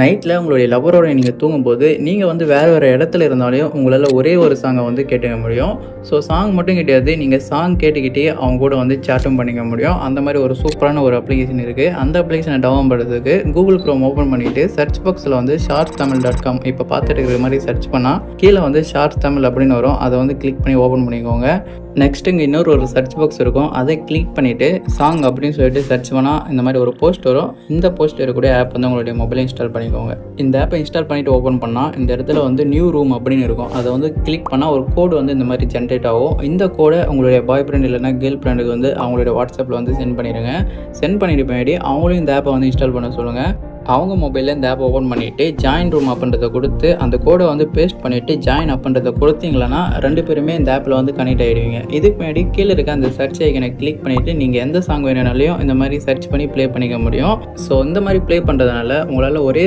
நைட்டில் உங்களுடைய லவ்வரோட நீங்கள் தூங்கும்போது நீங்கள் வந்து வேறு வேறு இடத்துல இருந்தாலும் உங்களால் ஒரே ஒரு சாங்கை வந்து கேட்டுக்க முடியும். ஸோ சாங் மட்டும் கிடையாது, நீங்கள் சாங் கேட்டுக்கிட்டே அவங்க கூட வந்து சேட்டும் பண்ணிக்க முடியும். அந்த மாதிரி ஒரு சூப்பரான ஒரு அப்ளிகேஷன் இருக்குது. அந்த அப்ளிகேஷனை டவுன்லோட் பண்ணுறதுக்கு கூகுள் க்ரோம் ஓப்பன் பண்ணிவிட்டு சர்ச் பாக்ஸில் வந்து sharptamil.com இப்போ பார்த்துட்டு இருக்கிற மாதிரி சர்ச் பண்ணால் கீழே வந்து ஷார்ட் தமிழ் அப்படின்னு வரும். அதை வந்து கிளிக் பண்ணி ஓப்பன் பண்ணிக்கோங்க. நெக்ஸ்ட் இங்கே இன்னொரு ஒரு சர்ச் பாக்ஸ் இருக்கும். அதை கிளிக் பண்ணிவிட்டு சாங் அப்படின்னு சொல்லிட்டு சர்ச் பண்ணால் இந்த மாதிரி ஒரு போஸ்ட் வரும். இந்த போஸ்ட் இருக்கக்கூடிய ஆப் வந்து உங்களுடைய மொபைலில் இன்ஸ்டால் பண்ணிக்கோங்க. இந்த ஆப்பை இன்ஸ்டால் பண்ணிவிட்டு ஓப்பன் பண்ணால் இந்த இடத்துல வந்து நியூ ரூம் அப்படின்னு இருக்கும். அதை வந்து கிளிக் பண்ணால் ஒரு கோடு வந்து இந்த மாதிரி ஜென்ரேட் ஆகும். இந்த கோடை உங்களுடைய பாய் ஃப்ரெண்ட் இல்லைனா கேர்ள் ஃப்ரெண்டுக்கு வந்து அவங்களுடைய வாட்ஸ்அப்பில் வந்து சென்ட் பண்ணிடுங்க. சென்ட் பண்ணிட்டு பின்னாடி அவங்களும் இந்த ஆப்பை வந்து இன்ஸ்டால் பண்ண சொல்லுங்கள். அவங்க மொபைலில் இந்த ஆப் ஓப்பன் பண்ணிவிட்டு ஜாயின் ரூம் அப்படின்றத கொடுத்து அந்த கோடை வந்து பேஸ்ட் பண்ணிவிட்டு ஜாயின் அப்படின்றத கொடுத்தீங்களன்னா 2 பேருமே இந்த ஆப்பில் வந்து கனெக்ட் ஆகிடுவீங்க. இதுக்கு முன்னாடி கீழே இருக்க அந்த சர்ச் ஐக்கனை கிளிக் பண்ணிவிட்டு நீங்கள் எந்த சாங் வேணுனாலையும் இந்த மாதிரி சர்ச் பண்ணி ப்ளே பண்ணிக்க முடியும். ஸோ இந்த மாதிரி ப்ளே பண்ணுறதுனால உங்களால் ஒரே